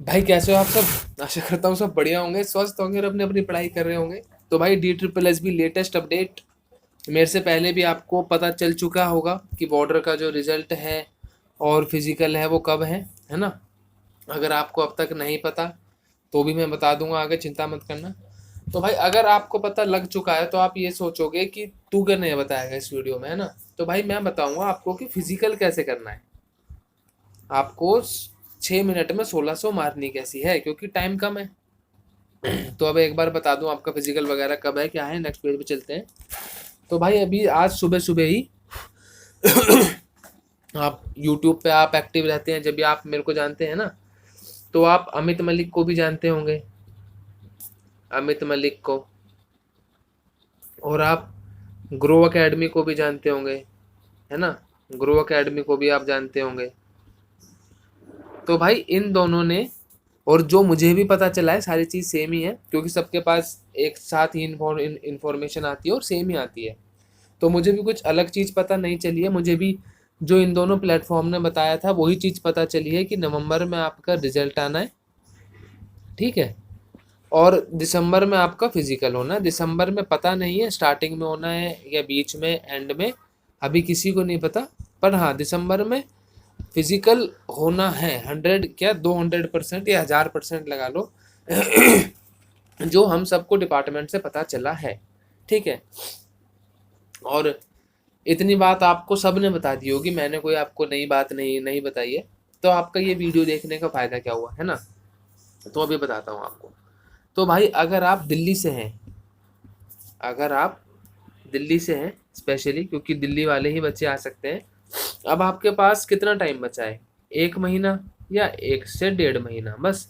भाई कैसे हो आप सब? आशा करता हूँ सब बढ़िया होंगे, स्वस्थ होंगे और अपनी अपनी पढ़ाई कर रहे होंगे। तो भाई DSSS लेटेस्ट अपडेट मेरे से पहले भी आपको पता चल चुका होगा कि बॉर्डर का जो रिजल्ट है और फिजिकल है वो कब है ना। अगर आपको अब तक नहीं पता तो भी मैं बता दूंगा आगे, चिंता मत करना। तो भाई अगर आपको पता लग चुका है तो आप ये सोचोगे कि तू क्यों नहीं बताएगा इस वीडियो में, है ना। तो भाई मैं बताऊंगा आपको कि फिजिकल कैसे करना है। आपको 6 मिनट में 1600 मारनी कैसी है, क्योंकि टाइम कम है। तो अब एक बार बता दूं आपका फिजिकल वगैरह कब है, क्या है। नेक्स्ट पेज पे चलते हैं। तो भाई अभी आज सुबह सुबह ही आप यूट्यूब पे आप एक्टिव रहते हैं, जब भी आप मेरे को जानते हैं ना। तो आप अमित मलिक को भी जानते होंगे, अमित मलिक को। और आप ग्रो अकेडमी को भी जानते होंगे, है ना। ग्रो अकेडमी को भी आप जानते होंगे। तो भाई इन दोनों ने, और जो मुझे भी पता चला है सारी चीज़ सेम ही है, क्योंकि सबके पास एक साथ ही इन्फॉर्मेशन आती है और सेम ही आती है। तो मुझे भी कुछ अलग चीज़ पता नहीं चली है। मुझे भी जो इन दोनों प्लेटफॉर्म ने बताया था वही चीज़ पता चली है कि नवंबर में आपका रिजल्ट आना है, ठीक है। और दिसंबर में आपका फिजिकल होना है। दिसंबर में पता नहीं है स्टार्टिंग में होना है या बीच में, एंड में, अभी किसी को नहीं पता। पर हाँ, दिसंबर में फिजिकल होना है। 100 क्या 200% या 1000% लगा लो जो हम सबको डिपार्टमेंट से पता चला है, ठीक है। और इतनी बात आपको सब ने बता दी होगी, मैंने कोई आपको नई बात नहीं नहीं बताई है। तो आपका ये वीडियो देखने का फ़ायदा क्या हुआ, है ना। तो अभी बताता हूँ आपको। तो भाई अगर आप दिल्ली से हैं, अगर आप दिल्ली से हैं स्पेशली, क्योंकि दिल्ली वाले ही बच्चे आ सकते हैं। अब आपके पास कितना टाइम बचा है? 1 महीना या 1 से 1.5 महीना बस।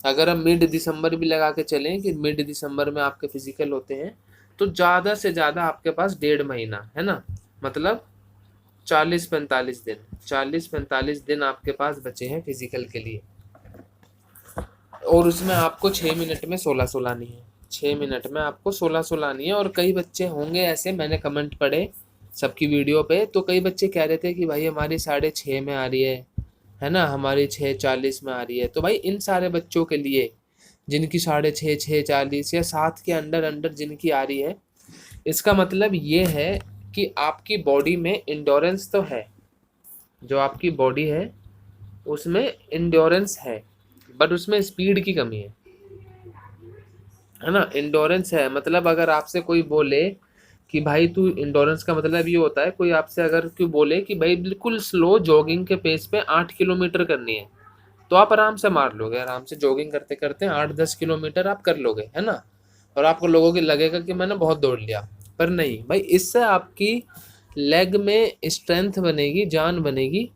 अगर हम मिड दिसंबर भी लगा के चलें कि मिड दिसंबर में आपके फिजिकल होते हैं, तो ज़्यादा से ज़्यादा आपके पास 1.5 महीना है ना। मतलब 40-45 दिन, 40-45 दिन आपके पास बचे हैं फिजिकल के लिए। और उसमें आपको 6 मिनट में 1600 लानी है। 6 मिनट में आपको 1600 लानी है। और कई बच्चे होंगे ऐसे, मैंने कमेंट पढ़े सबकी वीडियो पे, तो कई बच्चे कह रहे थे कि भाई हमारी 6:30 में आ रही है ना, हमारी 6:40 में आ रही है। तो भाई इन सारे बच्चों के लिए जिनकी 6:30, 6:40 या 7 के अंडर अंडर जिनकी आ रही है, इसका मतलब ये है कि आपकी बॉडी में इंडोरेंस तो है। जो आपकी बॉडी है उसमें इंडोरेंस है, बट उसमें स्पीड की कमी है ना। इंडोरेंस है मतलब अगर आपसे कोई बोले कि भाई तू, इंडोरेंस का मतलब ये होता है, कोई आपसे अगर कोई बोले कि भाई बिल्कुल स्लो जॉगिंग के पेस पे 8 किलोमीटर करनी है, तो आप आराम से मार लोगे। आराम से जॉगिंग करते करते 8-10 किलोमीटर आप कर लोगे, है ना। और आपको लोगों की लगेगा कि मैंने बहुत दौड़ लिया। पर नहीं भाई, इससे आपकी लेग में स्ट्रेंथ बनेगी, जान बनेगी।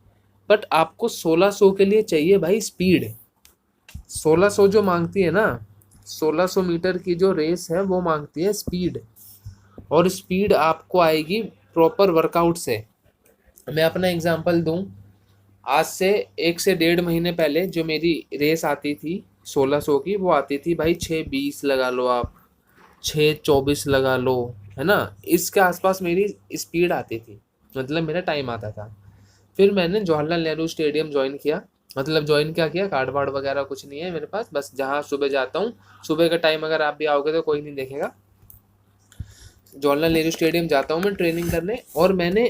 बट आपको 1600 के लिए चाहिए भाई स्पीड। 1600 जो मांगती है ना, 1600 मीटर की जो रेस है वो मांगती है स्पीड। और स्पीड आपको आएगी प्रॉपर वर्कआउट से। मैं अपना एग्जांपल दूं, आज से 1 से 1.5 महीने पहले जो मेरी रेस आती थी 1600 की, वो आती थी भाई 6:20 लगा लो आप, 6:24 लगा लो, है ना। इसके आसपास मेरी स्पीड आती थी, मतलब मेरा टाइम आता था। फिर मैंने जवाहरलाल नेहरू स्टेडियम ज्वाइन किया। मतलब ज्वाइन क्या किया, कार्ड वार्ड वगैरह कुछ नहीं है मेरे पास, बस जहाँ सुबह जाता हूँ। सुबह का टाइम अगर आप भी आओगे तो कोई नहीं देखेगा। जवाहरलाल नेहरू स्टेडियम जाता हूँ मैं ट्रेनिंग करने, और मैंने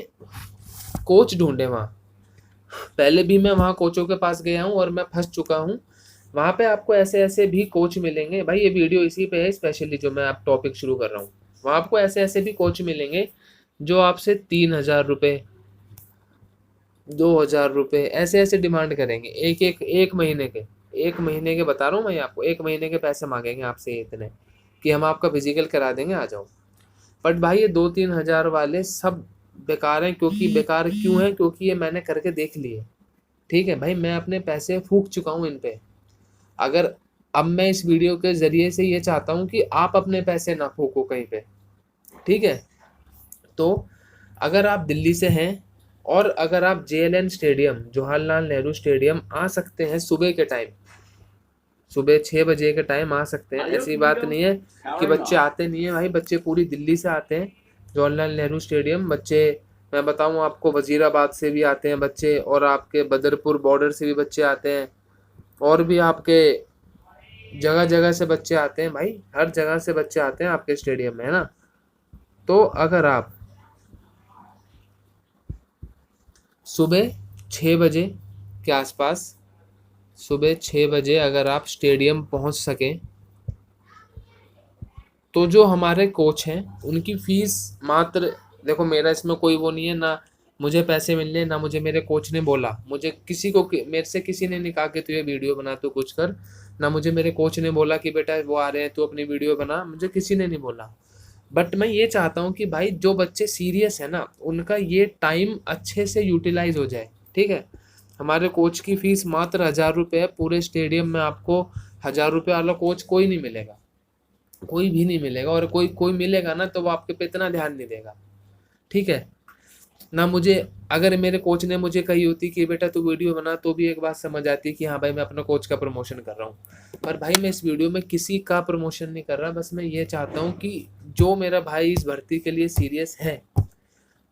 कोच ढूंढे वहाँ। पहले भी मैं वहाँ कोचों के पास गया हूँ और मैं फंस चुका हूँ। वहाँ पे आपको ऐसे ऐसे भी कोच मिलेंगे भाई, ये वीडियो इसी पे है स्पेशली जो मैं आप टॉपिक शुरू कर रहा हूँ। वहाँ आपको ऐसे ऐसे भी कोच मिलेंगे जो आपसे 3,000 रुपये, 2,000 रुपये ऐसे ऐसे डिमांड करेंगे, एक महीने के। एक महीने के बता रहा हूँ मैं आपको, एक महीने के पैसे मांगेंगे आपसे इतने कि हम आपका फिजिकल करा देंगे, आ जाओ। बट भाई ये 2-3 हज़ार वाले सब बेकार हैं। क्योंकि बेकार क्यों है? क्योंकि ये मैंने करके देख लिए, ठीक है भाई। मैं अपने पैसे फूक चुका हूँ इन पे। अगर अब मैं इस वीडियो के जरिए से ये चाहता हूँ कि आप अपने पैसे ना फूको कहीं पे, ठीक है। तो अगर आप दिल्ली से हैं और अगर आप JLN stadium, Jawaharlal Nehru stadium आ सकते हैं सुबह के टाइम, सुबह 6 बजे के टाइम आ सकते हैं। ऐसी बात नहीं है कि बच्चे आते नहीं है भाई, बच्चे पूरी दिल्ली से आते हैं जवाहरलाल नेहरू स्टेडियम। बच्चे, मैं बताऊं आपको, वजीराबाद से भी आते हैं बच्चे, और आपके बदरपुर बॉर्डर से भी बच्चे आते हैं, और भी आपके जगह जगह से बच्चे आते हैं भाई, हर जगह से बच्चे आते हैं आपके स्टेडियम में, है ना। तो अगर आप सुबह 6 बजे के आसपास, सुबह 6 बजे अगर आप स्टेडियम पहुंच सकें, तो जो हमारे कोच हैं उनकी फीस मात्र, देखो मेरा इसमें कोई वो नहीं है ना, मुझे पैसे मिलने ना, मुझे मेरे कोच ने बोला, मुझे किसी को, मेरे से किसी ने नहीं कहा कि तू ये वीडियो बना, तू कुछ कर, ना मुझे मेरे कोच ने बोला कि बेटा वो आ रहे हैं तू अपनी वीडियो बना, मुझे किसी ने नहीं बोला। बट मैं ये चाहता हूँ कि भाई जो बच्चे सीरियस है ना, उनका ये टाइम अच्छे से यूटिलाइज हो जाए, ठीक है। हमारे कोच की फीस मात्र 1,000 रुपये है, पूरे स्टेडियम में आपको 1,000 रुपये वाला कोच कोई नहीं मिलेगा, कोई भी नहीं मिलेगा, और कोई कोई मिलेगा ना तो वो आपके पे इतना ध्यान नहीं देगा, ठीक है ना। मुझे, अगर मेरे कोच ने मुझे कही होती कि बेटा तू वीडियो बना, तो भी एक बात समझ आती कि हाँ भाई मैं अपना कोच का प्रमोशन कर रहा हूँ। पर भाई मैं इस वीडियो में किसी का प्रमोशन नहीं कर रहा, बस मैं ये चाहता हूँ कि जो मेरा भाई इस भर्ती के लिए सीरियस है,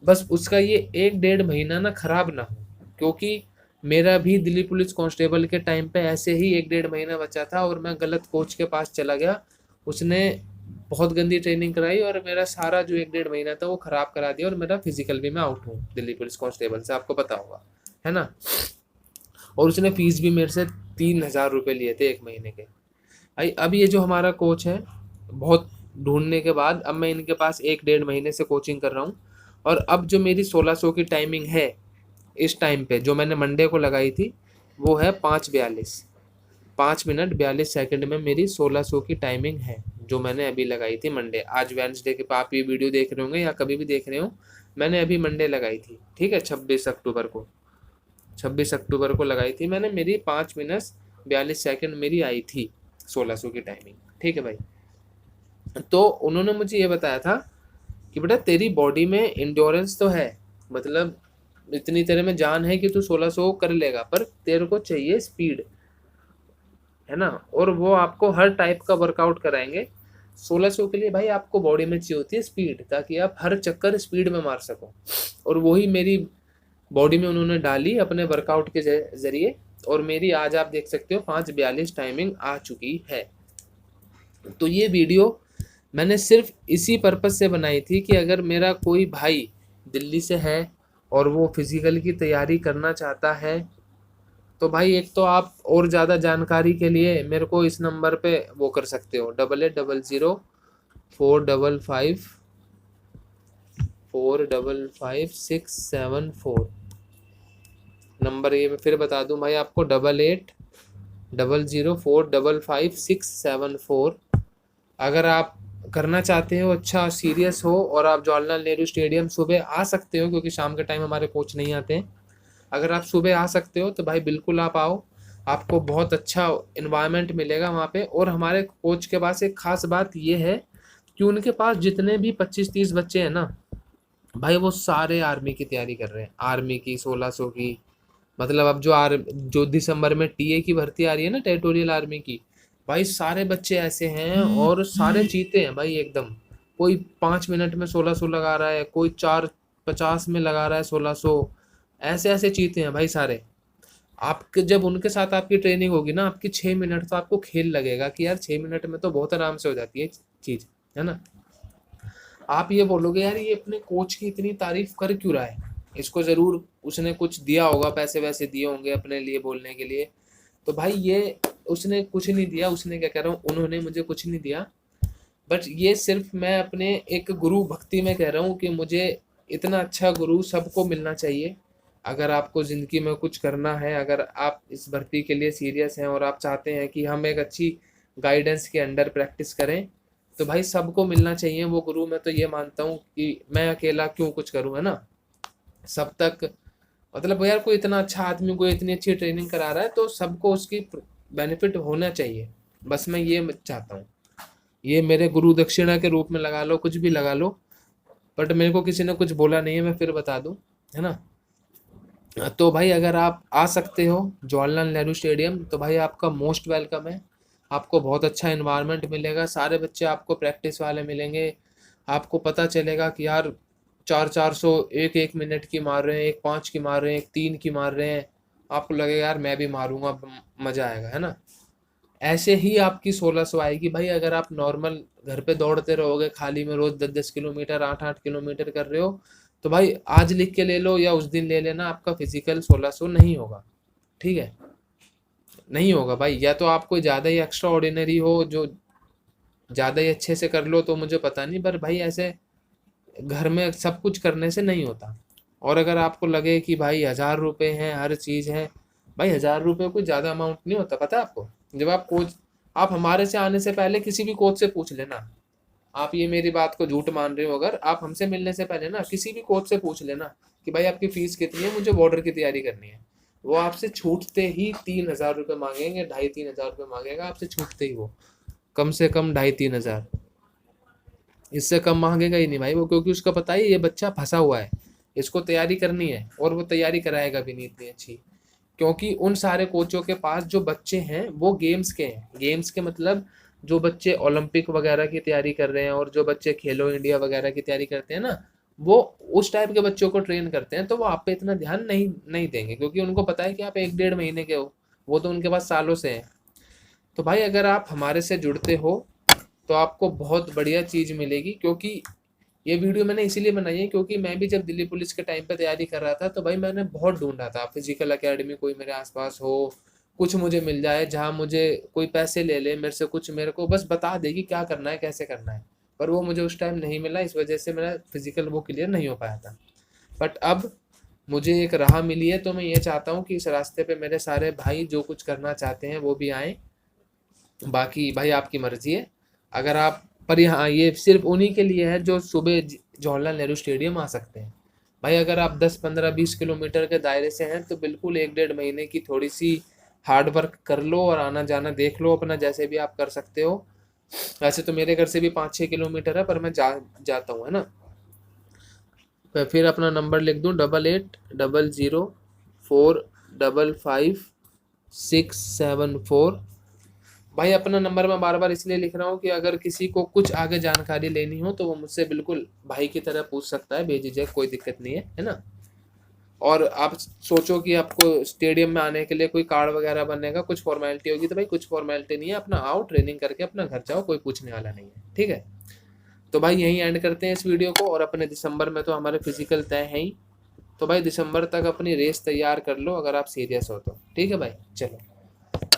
बस उसका ये 1-1.5 महीना ना खराब ना हो, क्योंकि मेरा भी दिल्ली पुलिस कांस्टेबल के टाइम पे ऐसे ही 1-1.5 महीना बचा था और मैं गलत कोच के पास चला गया, उसने बहुत गंदी ट्रेनिंग कराई और मेरा सारा जो 1-1.5 महीना था वो खराब करा दिया, और मेरा फिजिकल भी मैं आउट हूँ दिल्ली पुलिस कांस्टेबल से, आपको पता होगा, है ना। और उसने फीस भी मेरे से 3,000 रुपये लिए थे 1 महीने के। भाई अब ये जो हमारा कोच है, बहुत ढूंढने के बाद अब मैं इनके पास 1-1.5 महीने से कोचिंग कर रहा हूँ, और अब जो मेरी 1600 की टाइमिंग है इस टाइम पे, जो मैंने मंडे को लगाई थी, वो है 5:42, 5 मिनट 42 सेकंड में मेरी 1600 की टाइमिंग है, जो मैंने अभी लगाई थी मंडे। आज वेडनेसडे के, आप ये वीडियो देख रहे होंगे या कभी भी देख रहे हो, मैंने अभी मंडे लगाई थी, ठीक है, 26 अक्टूबर को, 26 अक्टूबर को लगाई थी मैंने, मेरी 5 मिनट 42 सेकंड मेरी आई थी 1600 की टाइमिंग, ठीक है भाई। तो उन्होंने मुझे ये बताया था कि बेटा तेरी बॉडी में इंड्योरेंस तो है, मतलब इतनी तेरे में जान है कि तू 1600 कर लेगा, पर तेरे को चाहिए स्पीड, है ना। और वो आपको हर टाइप का वर्कआउट कराएंगे। 1600 के लिए भाई आपको बॉडी में चाहिए होती है स्पीड, ताकि आप हर चक्कर स्पीड में मार सको, और वही मेरी बॉडी में उन्होंने डाली अपने वर्कआउट के जरिए, और मेरी आज आप देख सकते हो 5:42 टाइमिंग आ चुकी है। तो ये वीडियो मैंने सिर्फ इसी पर्पज से बनाई थी कि अगर मेरा कोई भाई दिल्ली से है और वो फिजिकल की तैयारी करना चाहता है, तो भाई एक तो आप और ज़्यादा जानकारी के लिए मेरे को इस नंबर पे वो कर सकते हो, 8800455674 नंबर, ये मैं फिर बता दूं भाई आपको, 8800455674। अगर आप करना चाहते हो, अच्छा सीरियस हो, और आप जवाहरलाल नेहरू स्टेडियम सुबह आ सकते हो, क्योंकि शाम के टाइम हमारे कोच नहीं आते हैं, अगर आप सुबह आ सकते हो तो भाई बिल्कुल आप आओ, आपको बहुत अच्छा इन्वायरमेंट मिलेगा वहाँ पे। और हमारे कोच के पास एक खास बात ये है कि उनके पास जितने भी 25-30 बच्चे हैं ना भाई, वो सारे आर्मी की तैयारी कर रहे हैं, आर्मी की 1600 की, मतलब अब जो दिसंबर में टीए की भर्ती आ रही है ना, टेरिटोरियल आर्मी की, भाई सारे बच्चे ऐसे हैं और सारे जीते हैं भाई एकदम। कोई 5 मिनट में 1600 लगा रहा है, कोई 4:50 में लगा रहा है 1600, ऐसे ऐसे चीते हैं भाई सारे। आपके जब उनके साथ आपकी ट्रेनिंग होगी ना, आपकी 6 मिनट तो आपको खेल लगेगा कि यार 6 मिनट में तो बहुत आराम से हो जाती है चीज, है ना। आप ये बोलोगे यार ये अपने कोच की इतनी तारीफ कर क्यों रहा है, इसको जरूर उसने कुछ दिया होगा, पैसे वैसे दिए होंगे अपने लिए बोलने के लिए। तो भाई ये उसने कुछ नहीं दिया, उसने क्या कह रहा हूँ, उन्होंने मुझे कुछ नहीं दिया, बट ये सिर्फ मैं अपने एक गुरु भक्ति में कह रहा हूँ कि मुझे इतना अच्छा गुरु सबको मिलना चाहिए। अगर आपको ज़िंदगी में कुछ करना है, अगर आप इस भर्ती के लिए सीरियस हैं और आप चाहते हैं कि हम एक अच्छी गाइडेंस के अंडर प्रैक्टिस करें, तो भाई सबको मिलना चाहिए वो गुरु। मैं तो ये मानता हूँ कि मैं अकेला क्यों कुछ करूँ, है ना। सब तक, मतलब यार कोई इतना अच्छा आदमी, कोई इतनी अच्छी ट्रेनिंग करा रहा है, तो सबको उसकी बेनिफिट होना चाहिए, बस मैं ये चाहता हूँ। ये मेरे गुरु दक्षिणा के रूप में लगा लो, कुछ भी लगा लो, बट मेरे को किसी ने कुछ बोला नहीं है, मैं फिर बता दूं, है ना। तो भाई अगर आप आ सकते हो जवाहरलाल नेहरू स्टेडियम, तो भाई आपका मोस्ट वेलकम है। आपको बहुत अच्छा इन्वायरमेंट मिलेगा, सारे बच्चे आपको प्रैक्टिस वाले मिलेंगे, आपको पता चलेगा कि यार 400-400 एक एक मिनट की मार रहे हैं, एक 5 की मार रहे हैं, एक 3 की मार रहे हैं, आपको लगेगा यार मैं भी मारूंगा, मजा आएगा, है ना। ऐसे ही आपकी 1600 आएगी भाई अगर आप नॉर्मल घर पे दौड़ते रहोगे खाली में, रोज 10-10 किलोमीटर 8-8 किलोमीटर कर रहे हो, तो भाई आज लिख के ले लो या उस दिन ले लेना, आपका फिजिकल 1600 नहीं होगा। ठीक है, नहीं होगा भाई। या तो आप कोई ज़्यादा ही एक्स्ट्रा ऑर्डिनरी हो जो ज़्यादा ही अच्छे से कर लो तो मुझे पता नहीं, पर भाई ऐसे घर में सब कुछ करने से नहीं होता। और अगर आपको लगे कि भाई 1000 रुपये हैं हर चीज़ है, भाई 1000 रुपये कोई ज़्यादा अमाउंट नहीं होता, पता है आपको। जब आप कोच, आप हमारे से आने से पहले किसी भी कोच से पूछ लेना, आप ये मेरी बात को झूठ मान रहे हो, अगर आप हमसे मिलने से पहले ना किसी भी कोच से पूछ लेना कि भाई आपकी फीस कितनी है, मुझे बॉर्डर की तैयारी करनी है, वो आपसे छूटते ही 3000 रुपये मांगेंगे, 2,500-3,000 रुपये मांगेगा आपसे छूटते ही वो, कम से कम 2,500-3,000, इससे कम मांगेगा ही नहीं भाई वो, क्योंकि उसका पता है ये बच्चा फंसा हुआ है, इसको तैयारी करनी है, और वो तैयारी कराएगा भी नहीं इतनी अच्छी। क्योंकि उन सारे कोचों के पास जो बच्चे हैं वो गेम्स के हैं, गेम्स के मतलब जो बच्चे ओलंपिक वगैरह की तैयारी कर रहे हैं और जो बच्चे खेलो इंडिया वगैरह की तैयारी करते हैं ना, वो उस टाइप के बच्चों को ट्रेन करते हैं, तो वो आप पे इतना ध्यान नहीं नहीं देंगे, क्योंकि उनको पता है कि आप 1-1.5 महीने के हो, वो तो उनके पास सालों से हैं। तो भाई अगर आप हमारे से जुड़ते हो तो आपको बहुत बढ़िया चीज़ मिलेगी, क्योंकि ये वीडियो मैंने इसीलिए बनाई है क्योंकि मैं भी जब दिल्ली पुलिस के टाइम पे तैयारी कर रहा था तो भाई मैंने बहुत ढूंढा था फिजिकल एकेडमी कोई मेरे आसपास हो, कुछ मुझे मिल जाए जहाँ मुझे कोई पैसे ले ले मेरे से, कुछ मेरे को बस बता दे कि क्या करना है कैसे करना है, पर वो मुझे उस टाइम नहीं मिला, इस वजह से मेरा फिजिकल वो क्लियर नहीं हो पाया था। बट अब मुझे एक राह मिली है, तो मैं ये चाहता हूँ कि इस रास्ते पे मेरे सारे भाई जो कुछ करना चाहते हैं वो भी आएँ। बाकी भाई आपकी मर्जी है, अगर आप, पर यहाँ ये सिर्फ उन्हीं के लिए है जो सुबह जवाहरलाल नेहरू स्टेडियम आ सकते हैं। भाई अगर आप 10-15-20 किलोमीटर के दायरे से हैं तो बिल्कुल 1-1.5 महीने की थोड़ी सी हार्ड वर्क कर लो और आना जाना देख लो अपना, जैसे भी आप कर सकते हो। वैसे तो मेरे घर से भी 5-6 किलोमीटर है, पर मैं जाता हूँ, है ना। फिर अपना नंबर लिख दूँ, 8800455674। भाई अपना नंबर मैं बार बार इसलिए लिख रहा हूँ कि अगर किसी को कुछ आगे जानकारी लेनी हो तो वो मुझसे बिल्कुल भाई की तरह पूछ सकता है बेझिझक, कोई दिक्कत नहीं है ना। और आप सोचो कि आपको स्टेडियम में आने के लिए कोई कार्ड वगैरह बनेगा, कुछ फॉर्मेलिटी होगी, तो भाई कुछ फॉर्मेलिटी नहीं है, अपना आओ ट्रेनिंग करके अपना घर जाओ, कोई पूछने वाला नहीं है, ठीक है। तो भाई यहीं एंड करते हैं इस वीडियो को, और अपने दिसंबर में तो हमारे फिजिकल तय है ही, तो भाई दिसंबर तक अपनी रेस तैयार कर लो अगर आप सीरियस हो तो, ठीक है भाई। चलो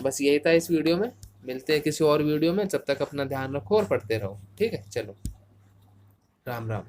बस यही था इस वीडियो में, मिलते हैं किसी और वीडियो में, जब तक अपना ध्यान रखो और पढ़ते रहो, ठीक है। चलो राम राम।